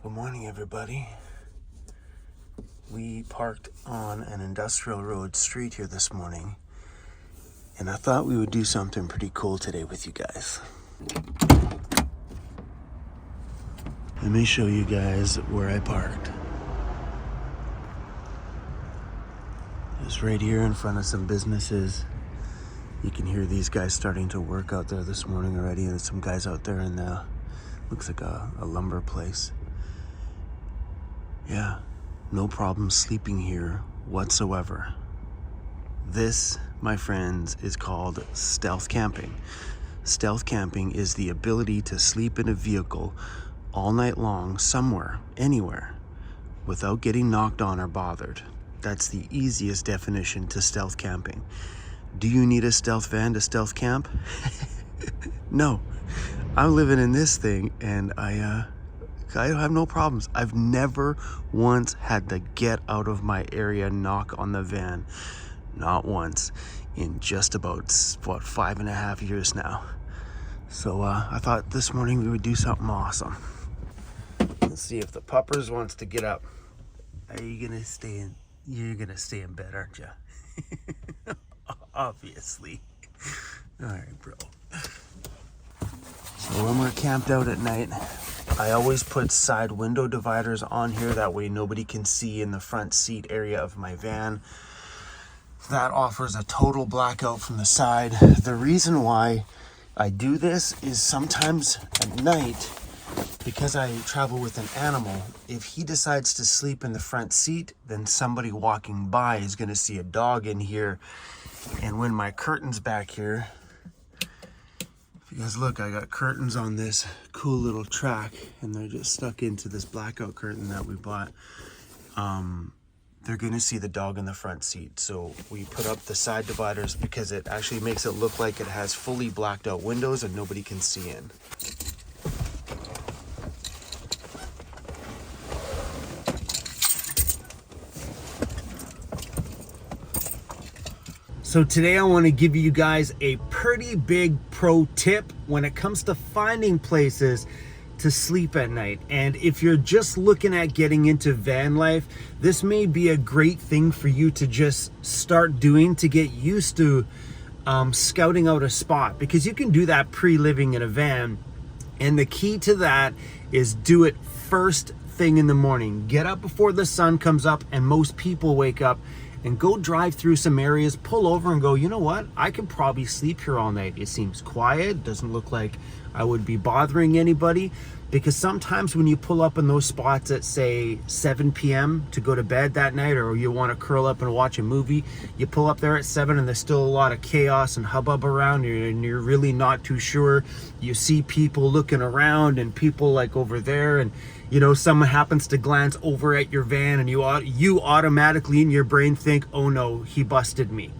Good morning, everybody. We parked on an industrial road street here this morning, and I thought we would do something pretty cool today with you guys. Let me show you guys where I parked. It's right here in front of some businesses. You can hear these guys starting to work out there this morning already, and there's some guys out there in the, looks like a lumber place. Yeah, no problem sleeping here whatsoever. This, my friends, is called stealth camping. Stealth camping is the ability to sleep in a vehicle all night long, somewhere, anywhere, without getting knocked on or bothered. That's the easiest definition to stealth camping. Do you need a stealth van to stealth camp? No. I'm living in this thing, and I have no problems. I've never once had to get out of my area, knock on the van. Not once in just about, 5.5 years now. So I thought this morning we would do something awesome. Let's see if the puppers wants to get up. Are you gonna stay in? You're gonna stay in bed, aren't you? Obviously. All right, bro. So when we're camped out at night, I always put side window dividers on here. That way nobody can see in the front seat area of my van. That offers a total blackout from the side. The reason why I do this is sometimes at night, because I travel with an animal, if he decides to sleep in the front seat, then somebody walking by is going to see a dog in here. And when my curtain's back here, if you guys look, I got curtains on this cool little track, and they're just stuck into this blackout curtain that we bought. They're gonna see the dog in the front seat. So we put up the side dividers because it actually makes it look like it has fully blacked out windows and nobody can see in. So today I want to give you guys a pretty big pro tip when it comes to finding places to sleep at night. And if you're just looking at getting into van life, this may be a great thing for you to just start doing to get used to scouting out a spot, because you can do that pre-living in a van. And the key to that is do it first thing in the morning. Get up before the sun comes up, and most people wake up, and go drive through some areas, pull over and go, you know what? I could probably sleep here all night. It seems quiet, doesn't look like I would be bothering anybody. Because sometimes when you pull up in those spots at, say, 7 p.m. to go to bed that night, or you want to curl up and watch a movie, you pull up there at 7 and there's still a lot of chaos and hubbub around you, and you're really not too sure. You see people looking around and people like over there, and you know, someone happens to glance over at your van, and you automatically in your brain think, oh no, he busted me.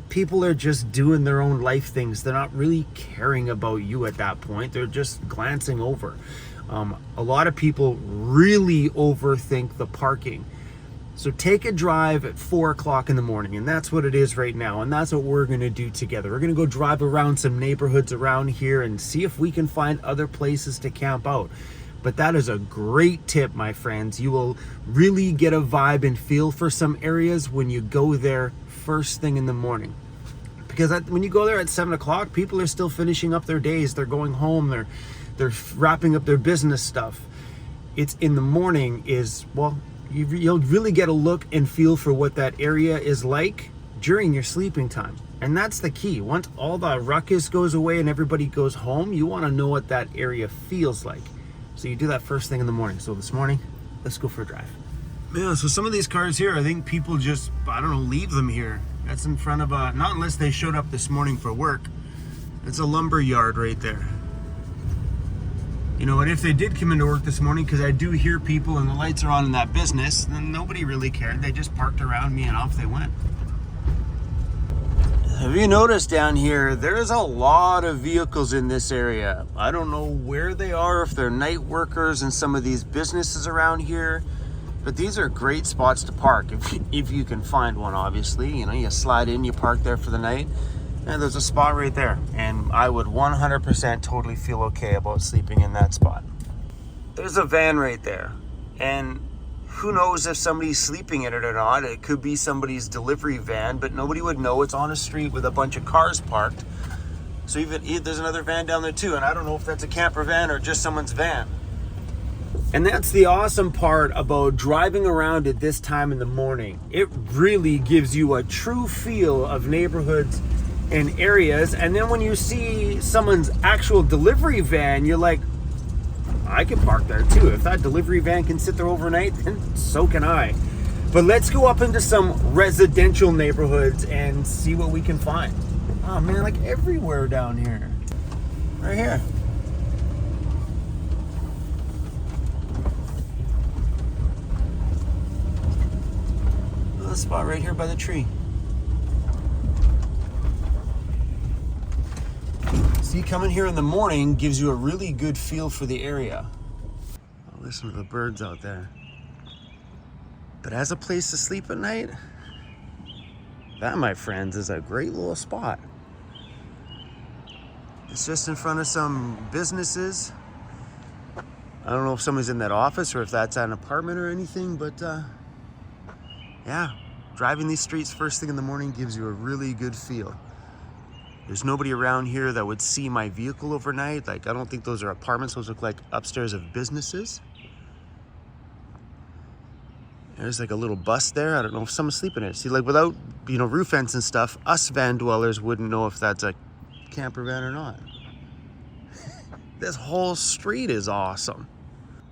People are just doing their own life things. They're not really caring about you at that point. They're just glancing over. A lot of people really overthink the parking. So take a drive at 4 o'clock in the morning, and that's what it is right now. And that's what we're going to do together. We're going to go drive around some neighborhoods around here and see if we can find other places to camp out. But that is a great tip, my friends. You will really get a vibe and feel for some areas when you go there first thing in the morning. Because when you go there at 7 o'clock, people are still finishing up their days. They're going home. They're wrapping up their business stuff. It's in the morning is, well, you'll really get a look and feel for what that area is like during your sleeping time. And that's the key. Once all the ruckus goes away and everybody goes home, you want to know what that area feels like. So you do that first thing in the morning. So this morning, let's go for a drive. Yeah, so some of these cars here, I think people just, I don't know, leave them here. That's in front of a, not unless they showed up this morning for work. It's a lumber yard right there. You know, and if they did come into work this morning, because I do hear people and the lights are on in that business, then nobody really cared. They just parked around me and off they went. Have you noticed down here, there's a lot of vehicles in this area. I don't know where they are, if they're night workers in some of these businesses around here, but these are great spots to park if you can find one, obviously. You know, you slide in, you park there for the night, and there's a spot right there. And I would 100% totally feel okay about sleeping in that spot. There's a van right there. And who knows if somebody's sleeping in it or not. It could be somebody's delivery van, but nobody would know. It's on a street with a bunch of cars parked. So even there's another van down there too, and I don't know if that's a camper van or just someone's van. And that's the awesome part about driving around at this time in the morning. It really gives you a true feel of neighborhoods and areas. And then when you see someone's actual delivery van, you're like, I can park there too. If that delivery van can sit there overnight, then so can I. But let's go up into some residential neighborhoods and see what we can find. Oh man, like everywhere down here. Right here. Little spot right here by the tree. See, coming here in the morning gives you a really good feel for the area. Oh, listen to the birds out there. But as a place to sleep at night, that, my friends, is a great little spot. It's just in front of some businesses. I don't know if someone's in that office or if that's an apartment or anything, but yeah, driving these streets first thing in the morning gives you a really good feel. There's nobody around here that would see my vehicle overnight. Like, I don't think those are apartments. Those look like upstairs of businesses. There's like a little bus there. I don't know if someone's sleeping in it. See, like without, roof vents and stuff, us van dwellers wouldn't know if that's a camper van or not. This whole street is awesome.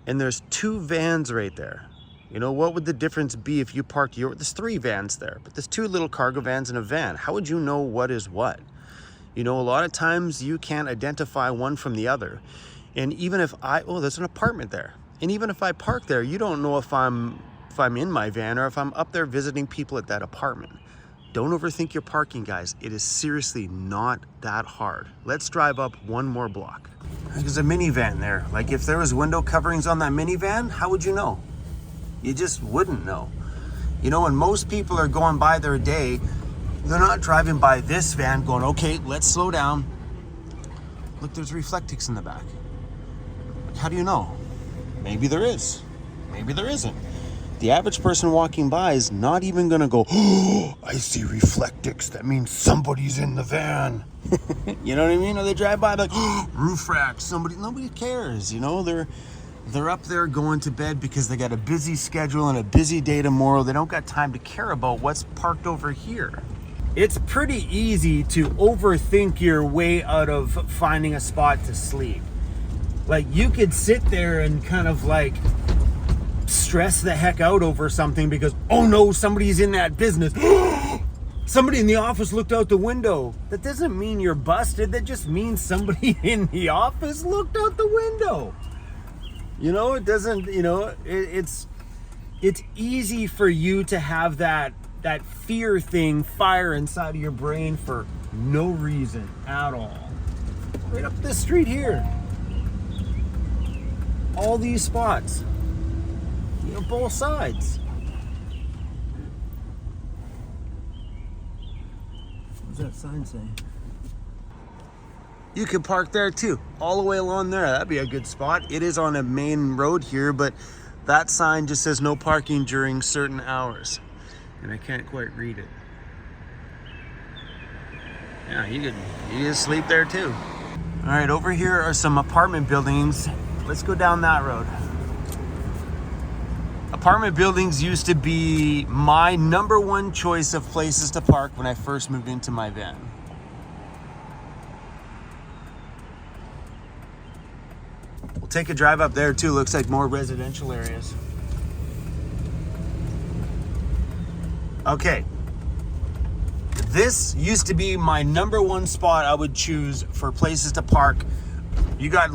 And there's 2 vans right there. What would the difference be if you parked there's 3 vans there, but there's 2 little cargo vans and a van. How would you know what is what? A lot of times you can't identify one from the other. And even if there's an apartment there. And even if I park there, you don't know if I'm in my van or if I'm up there visiting people at that apartment. Don't overthink your parking, guys. It is seriously not that hard. Let's drive up one more block. There's a minivan there. Like if there was window coverings on that minivan, how would you know? You just wouldn't know. When most people are going by their day, they're not driving by this van going, okay, let's slow down. Look, there's reflectix in the back. How do you know? Maybe there is. Maybe there isn't. The average person walking by is not even gonna go, oh, I see reflectix. That means somebody's in the van. You know what I mean? Or they drive by like, oh, roof rack. Nobody cares. They're up there going to bed because they got a busy schedule and a busy day tomorrow. They don't got time to care about what's parked over here. It's pretty easy to overthink your way out of finding a spot to sleep. Like you could sit there and kind of like stress the heck out over something because, oh no, somebody's in that business. Somebody in the office looked out the window. That doesn't mean you're busted. That just means somebody in the office looked out the window. It doesn't, it's easy for you to have that fear thing fire inside of your brain for no reason at all. Right up this street here. All these spots. Both sides. What's that sign say? You could park there too, all the way along there. That'd be a good spot. It is on a main road here, but that sign just says no parking during certain hours. And I can't quite read it. Yeah, you could sleep there too. All right, over here are some apartment buildings. Let's go down that road. Apartment buildings used to be my number one choice of places to park when I first moved into my van. We'll take a drive up there too. Looks like more residential areas. Okay. This used to be my number one spot I would choose for places to park. You got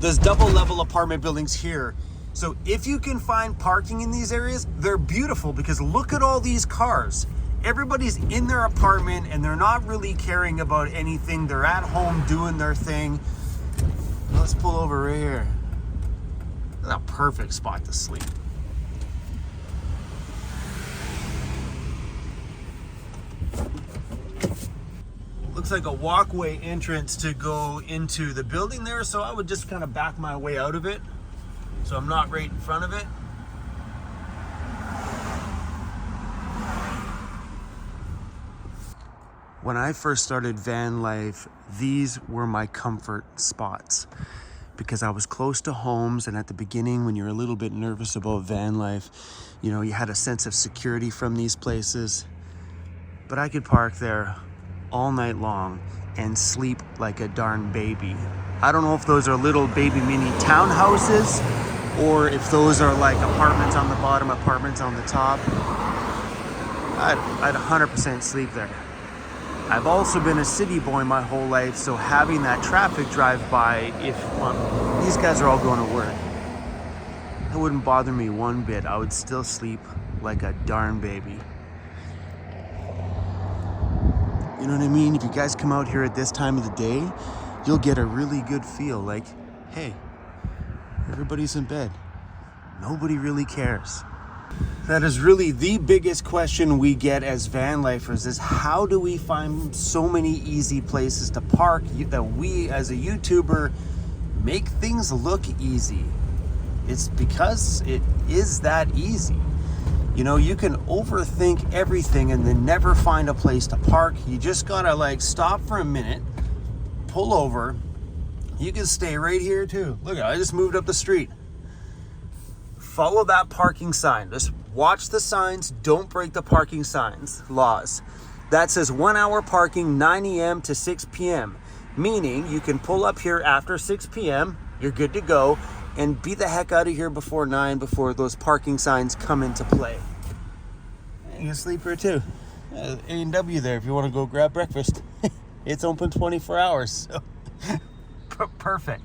there's double level apartment buildings here. So if you can find parking in these areas, they're beautiful because look at all these cars. Everybody's in their apartment and they're not really caring about anything. They're at home doing their thing. Let's pull over right here. That's a perfect spot to sleep. Looks like a walkway entrance to go into the building there, so I would just kind of back my way out of it. so I'm not right in front of it. When I first started van life, these were my comfort spots because I was close to homes, and at the beginning when you're a little bit nervous about van life, you know, you had a sense of security from these places. But I could park there all night long and sleep like a darn baby. I don't know if those are little baby mini townhouses or if those are like apartments on the bottom, apartments on the top. I'd 100% sleep there. I've also been a city boy my whole life, so having that traffic drive by, if these guys are all going to work, it wouldn't bother me one bit. I would still sleep like a darn baby. You know what I mean? If you guys come out here at this time of the day, you'll get a really good feel like, hey, everybody's in bed. Nobody really cares. That is really the biggest question we get as van lifers, is how do we find so many easy places to park that we as a YouTuber make things look easy? It's because it is that easy. You know, you can overthink everything and then never find a place to park. You just gotta like stop for a minute, pull over. You can stay right here too. Look, I just moved up the street. Follow that parking sign. Just watch the signs. Don't break the parking signs laws. That says 1 hour parking, 9 a.m. to 6 p.m. Meaning you can pull up here after 6 p.m. You're good to go, and be the heck out of here before 9, before those parking signs come into play. You can sleep here too. A&W there if you want to go grab breakfast. It's open 24 hours. So perfect.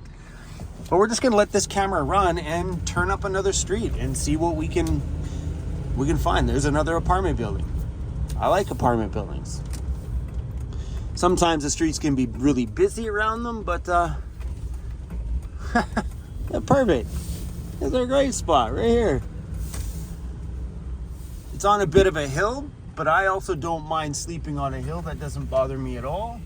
But we're just gonna let this camera run and turn up another street and see what we can find. There's another apartment building. I like apartment buildings. Sometimes the streets can be really busy around them, but perfect. It's a great spot right here. It's on a bit of a hill, but I also don't mind sleeping on a hill. That doesn't bother me at all.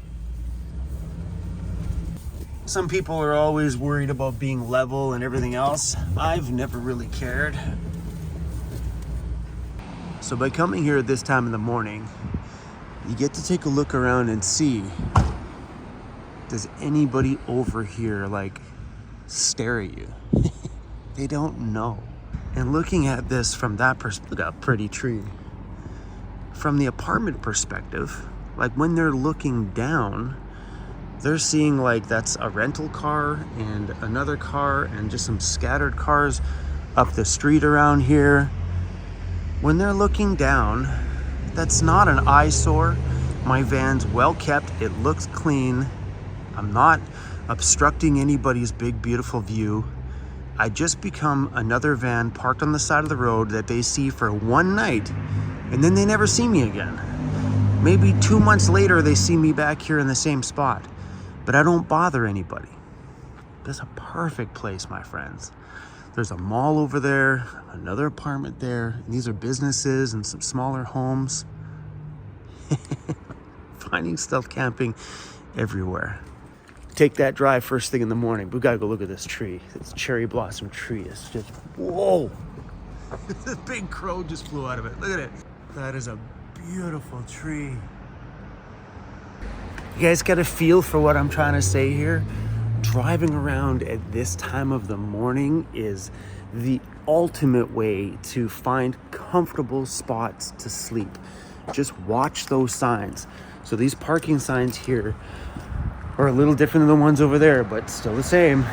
Some people are always worried about being level and everything else. I've never really cared. So by coming here at this time in the morning, you get to take a look around and see, does anybody over here like stare at you? They don't know. And looking at this from that perspective, look at that pretty tree. From the apartment perspective, like when they're looking down, they're seeing like that's a rental car and another car and just some scattered cars up the street around here. When they're looking down, that's not an eyesore. My van's well kept, it looks clean. I'm not obstructing anybody's big, beautiful view. I just become another van parked on the side of the road that they see for one night, and then they never see me again. Maybe 2 months later, they see me back here in the same spot. But I don't bother anybody. This is a perfect place, my friends. There's a mall over there, another apartment there, and these are businesses and some smaller homes. Finding stealth camping everywhere. Take that drive first thing in the morning. We gotta go look at this tree. This cherry blossom tree is just, whoa. This big crow just flew out of it. Look at it. That is a beautiful tree. You guys get a feel for what I'm trying to say here? Driving around at this time of the morning is the ultimate way to find comfortable spots to sleep. Just watch those signs. So these parking signs here are a little different than the ones over there, but still the same.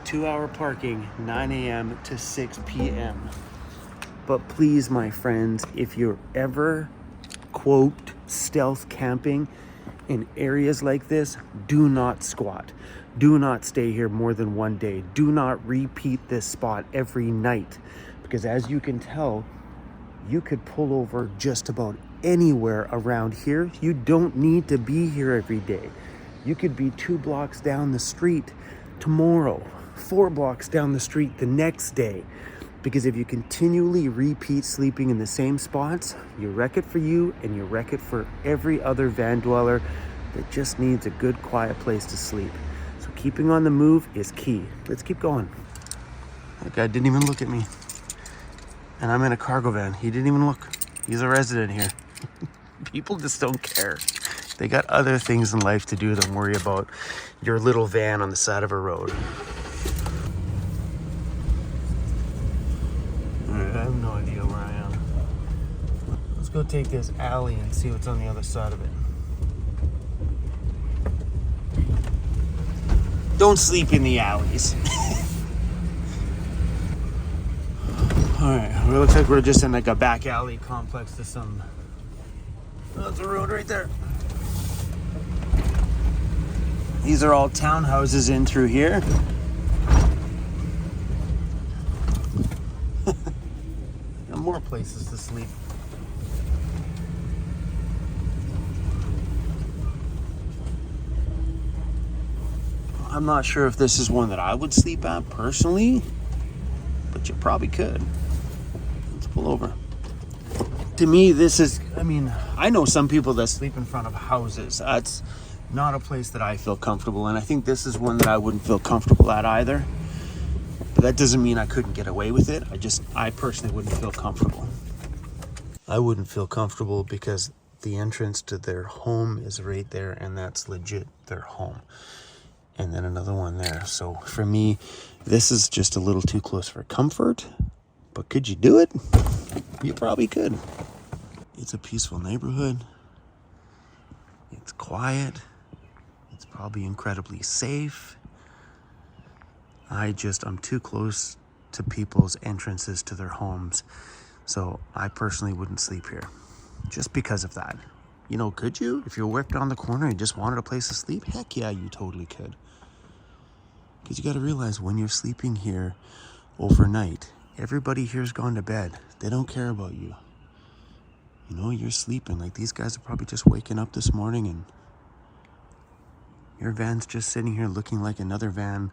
2 hour parking, 9 a.m. to 6 p.m. But please, my friends, if you're ever, quote, stealth camping in areas like this, do not squat. Do not stay here more than one day. Do not repeat this spot every night, because as you can tell, you could pull over just about anywhere around here. You don't need to be here every day. You could be 2 blocks down the street tomorrow, 4 blocks down the street the next day. Because if you continually repeat sleeping in the same spots, you wreck it for you and you wreck it for every other van dweller that just needs a good quiet place to sleep. So keep keeping on the move is key. Let's keep going. That guy didn't even look at me. And I'm in a cargo van. He didn't even look. He's a resident here. People just don't care. They got other things in life to do than worry about your little van on the side of a road. All right, I have no idea where I am. Let's go take this alley and see what's on the other side of it. Don't sleep in the alleys. Alright, well, it looks like we're just in like a back alley complex to some... Oh, there's a road right there. These are all townhouses in through here. And more places to sleep. I'm not sure if this is one that I would sleep at personally, but you probably could. Let's pull over. To me, this is, I mean, I know some people that sleep in front of houses. That's not a place that I feel comfortable in. I think this is one that I wouldn't feel comfortable at either. But that doesn't mean I couldn't get away with it. I personally wouldn't feel comfortable. I wouldn't feel comfortable because the entrance to their home is right there, and that's legit their home. And then another one there. So for me, this is just a little too close for comfort. But could you do it? You probably could. It's a peaceful neighborhood. It's quiet. It's probably incredibly safe. I'm too close to people's entrances to their homes. So I personally wouldn't sleep here. Just because of that. You know, could you? If you worked on the corner and just wanted a place to sleep, heck yeah, you totally could. Because you got to realize when you're sleeping here overnight, everybody here's gone to bed. They don't care about you. You know, you're sleeping. Like, these guys are probably just waking up this morning and your van's just sitting here looking like another van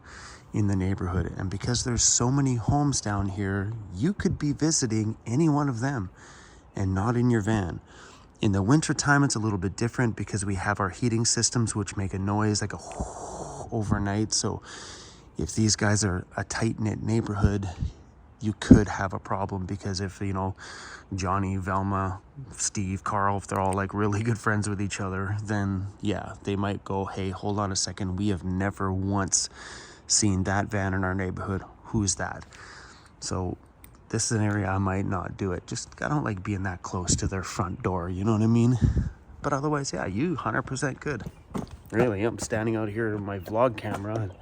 in the neighborhood. And because there's so many homes down here, you could be visiting any one of them and not in your van. In the wintertime, it's a little bit different because we have our heating systems, which make a noise like a overnight. So if these guys are a tight-knit neighborhood, you could have a problem because if, you know, Johnny, Velma, Steve, Carl, if they're all like really good friends with each other, then yeah, they might go, hey, hold on a second. We have never once seen that van in our neighborhood. Who's that? So this is an area I might not do it. Just, I don't like being that close to their front door. You know what I mean? But otherwise, yeah, you 100% could. Really, I'm standing out here with my vlog camera and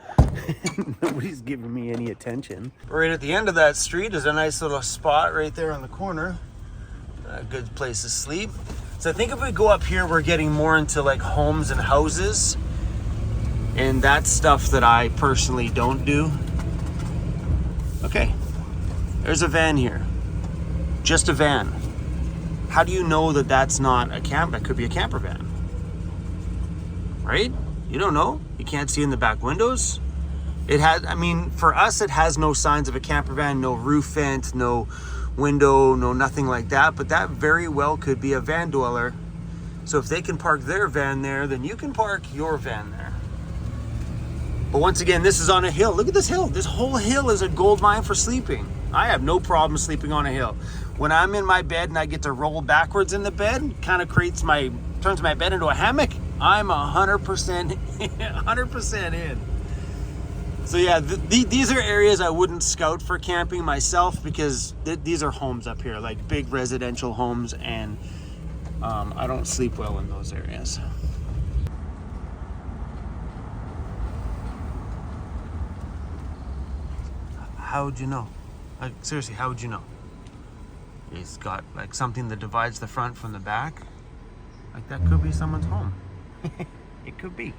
nobody's giving me any attention. Right at the end of that street is a nice little spot right there on the corner. A good place to sleep. So I think if we go up here, we're getting more into like homes and houses. And that's stuff that I personally don't do. Okay, there's a van here. Just a van. How do you know that that's not a camp? That could be a camper van. Right? You don't know. You can't see in the back windows. It has, I mean, for us, it has no signs of a camper van, no roof vent, no window, no nothing like that. But that very well could be a van dweller. So if they can park their van there, then you can park your van there. But once again, this is on a hill. Look at this hill. This whole hill is a gold mine for sleeping. I have no problem sleeping on a hill. When I'm in my bed and I get to roll backwards in the bed, kind of turns my bed into a hammock, I'm 100% in. So yeah, these are areas I wouldn't scout for camping myself because these are homes up here, like big residential homes, and I don't sleep well in those areas. How would you know? Like, seriously, how would you know? He's got like something that divides the front from the back. Like, that could be someone's home. It could be.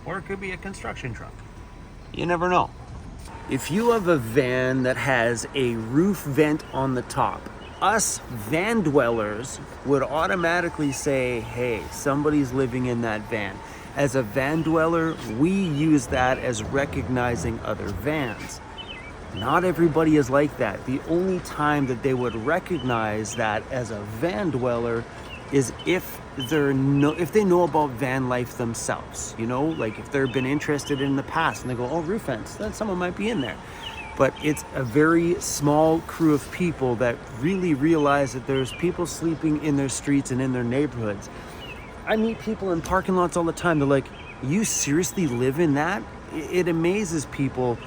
Or it could be a construction truck. You never know. If you have a van that has a roof vent on the top, us van dwellers would automatically say, hey, somebody's living in that van. As a van dweller, we use that as recognizing other vans. Not everybody is like that. The only time that they would recognize that as a van dweller is if they know about van life themselves, you know, like if they've been interested in the past and they go, oh, roof vents, then someone might be in there. But it's a very small crew of people that really realize that there's people sleeping in their streets and in their neighborhoods. I meet people in parking lots all the time. They're like, you seriously live in that? It amazes people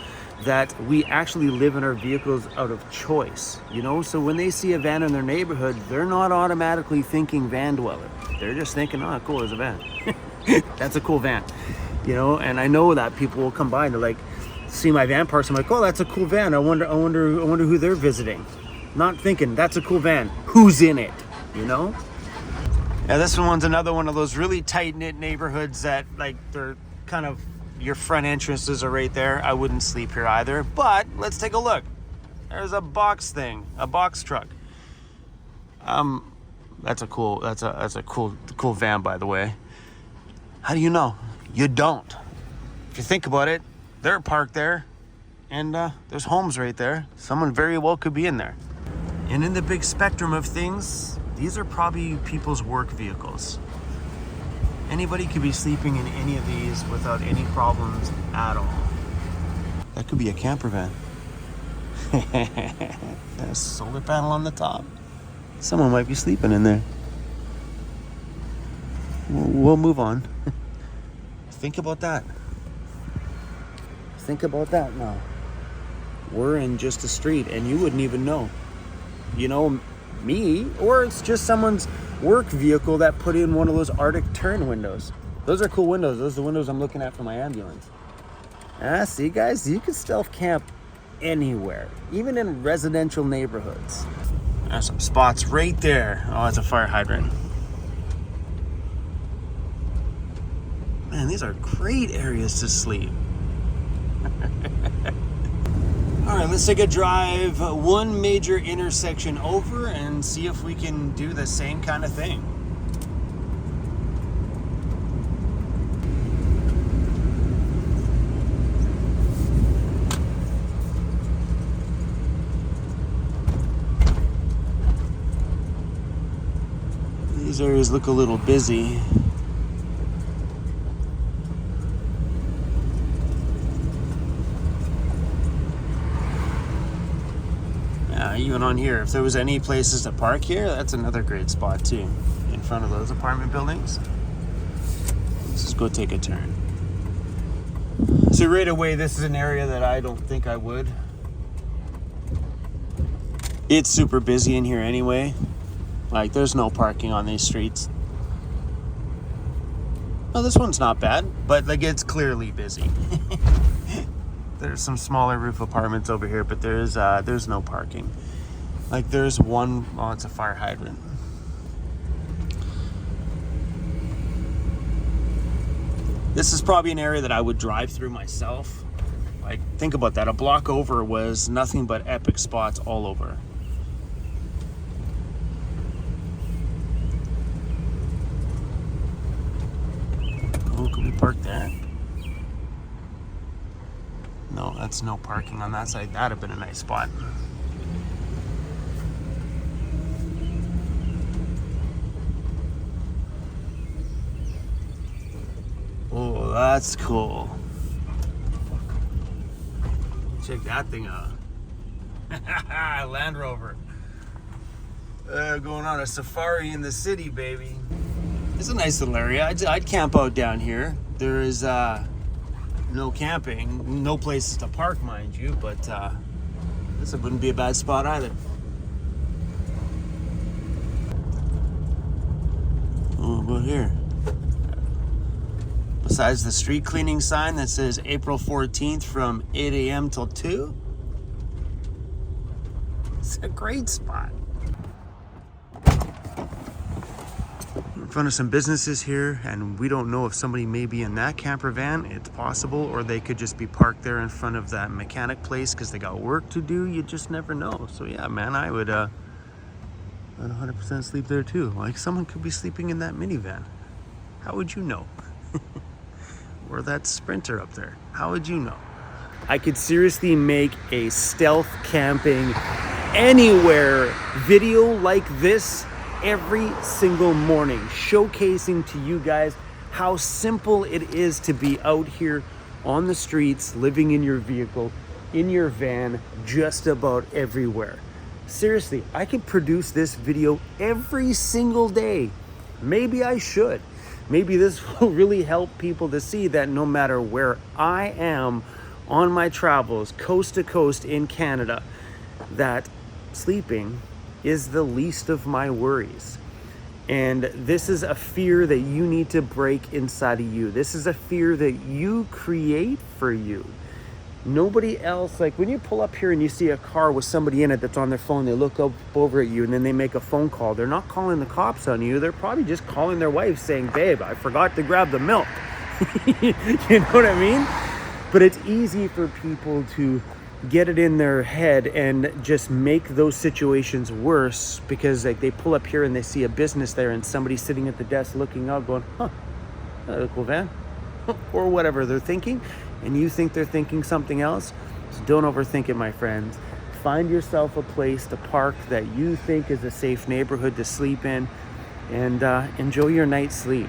that we actually live in our vehicles out of choice, you know? So when they see a van in their neighborhood, they're not automatically thinking van dweller. They're just thinking, oh, cool, there's a van. That's a cool van, you know? And I know that people will come by and they're like, see my van parks. I'm like, oh, that's a cool van. I wonder who they're visiting. Not thinking, that's a cool van. Who's in it, you know? Yeah, this one's another one of those really tight-knit neighborhoods that, like, they're kind of, your front entrances are right there. I wouldn't sleep here either, but let's take a look. There's a box truck. That's a cool van, by the way. How do you know? You don't. If you think about it, they're parked there, and there's homes right there. Someone very well could be in there. And in the big spectrum of things, these are probably people's work vehicles. Anybody could be sleeping in any of these without any problems at all. That could be a camper van. There's a solar panel on the top. Someone might be sleeping in there. We'll move on. Think about that. Think about that now. We're in just a street and you wouldn't even know. You know, me, or it's just someone's work vehicle that put in one of those Arctic turn windows. Those are cool windows. Those are the windows I'm looking at for my ambulance. See guys, you can stealth camp anywhere, even in residential neighborhoods. There's some spots right there. Oh, it's a fire hydrant. Man, these are great areas to sleep. All right, let's take a drive one major intersection over and see if we can do the same kind of thing. These areas look a little busy. Even on here, if there was any places to park here, that's another great spot too, in front of those apartment buildings. Let's just go take a turn. So right away, this is an area that I don't think I would. It's super busy in here anyway. Like, there's no parking on these streets. Well, this one's not bad, but like, it's clearly busy. There's some smaller roof apartments over here, but there's no parking. Like, there's one, oh, it's a fire hydrant. This is probably an area that I would drive through myself. Like, think about that. A block over was nothing but epic spots all over. Oh, can we park there? No, that's no parking on that side. That'd have been a nice spot. Oh, that's cool. Check that thing out. Land Rover. Going on a safari in the city, baby. It's a nice little area. I'd camp out down here. There is no camping, no places to park, mind you, but this wouldn't be a bad spot either. Oh, about here. Besides the street cleaning sign that says April 14th from 8 a.m. till 2. It's a great spot. In front of some businesses here, and we don't know if somebody may be in that camper van. It's possible, or they could just be parked there in front of that mechanic place because they got work to do. You just never know. So yeah, man, I would 100% sleep there too. Like, someone could be sleeping in that minivan. How would you know? Or that Sprinter up there. How would you know? I could seriously make a stealth camping anywhere video like this every single morning, showcasing to you guys how simple it is to be out here on the streets, living in your vehicle, in your van, just about everywhere. Seriously, I could produce this video every single day. Maybe I should. Maybe this will really help people to see that no matter where I am on my travels, coast to coast in Canada, that sleeping is the least of my worries. And this is a fear that you need to break inside of you. This is a fear that you create for you. Nobody else, like when you pull up here and you see a car with somebody in it that's on their phone, they look up over at you and then they make a phone call. They're not calling the cops on you. They're probably just calling their wife saying, babe, I forgot to grab the milk. You know what I mean? But it's easy for people to get it in their head and just make those situations worse because like they pull up here and they see a business there and somebody sitting at the desk looking out going, that's a cool van. Or whatever they're thinking, and you think they're thinking something else. So don't overthink it, my friends. Find yourself a place to park that you think is a safe neighborhood to sleep in, and enjoy your night's sleep.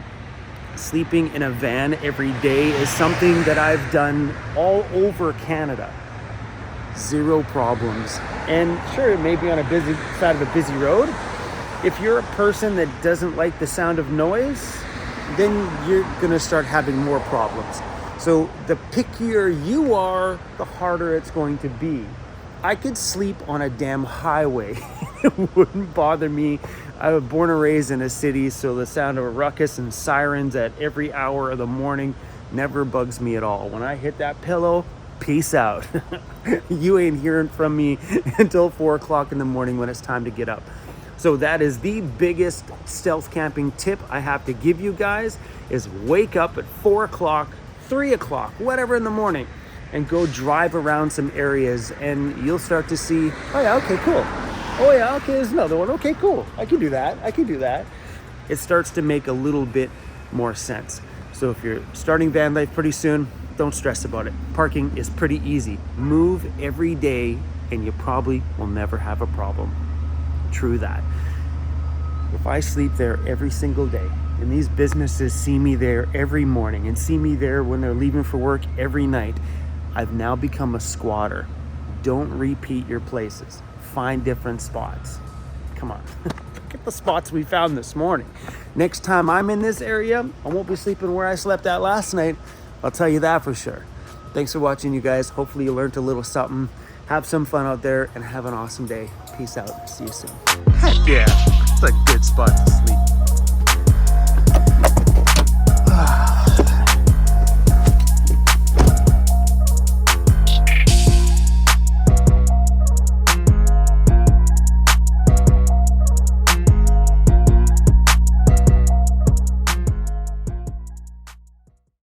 Sleeping in a van every day is something that I've done all over Canada. Zero problems. And sure, it may be on a busy side of a busy road. If you're a person that doesn't like the sound of noise, then you're gonna start having more problems. So the pickier you are, the harder it's going to be. I could sleep on a damn highway. It wouldn't bother me. I was born and raised in a city, so the sound of a ruckus and sirens at every hour of the morning never bugs me at all. When I hit that pillow, peace out. You ain't hearing from me until 4 o'clock in the morning when it's time to get up. So that is the biggest stealth camping tip I have to give you guys, is wake up at 4 o'clock, 3 o'clock, whatever in the morning, and go drive around some areas and you'll start to see, oh yeah, okay, cool. Oh yeah, okay, there's another one. Okay, cool. I can do that. It starts to make a little bit more sense. So if you're starting van life pretty soon, don't stress about it. Parking is pretty easy. Move every day and you probably will never have a problem. True that. If I sleep there every single day and these businesses see me there every morning and see me there when they're leaving for work every night, I've now become a squatter. Don't repeat your places. Find different spots. Come on. Look at the spots we found this morning. Next time I'm in this area, I won't be sleeping where I slept at last night. I'll tell you that for sure. Thanks for watching, you guys. Hopefully you learned a little something. Have some fun out there and have an awesome day. Peace out. See you soon. Heck yeah, it's a good spot to sleep.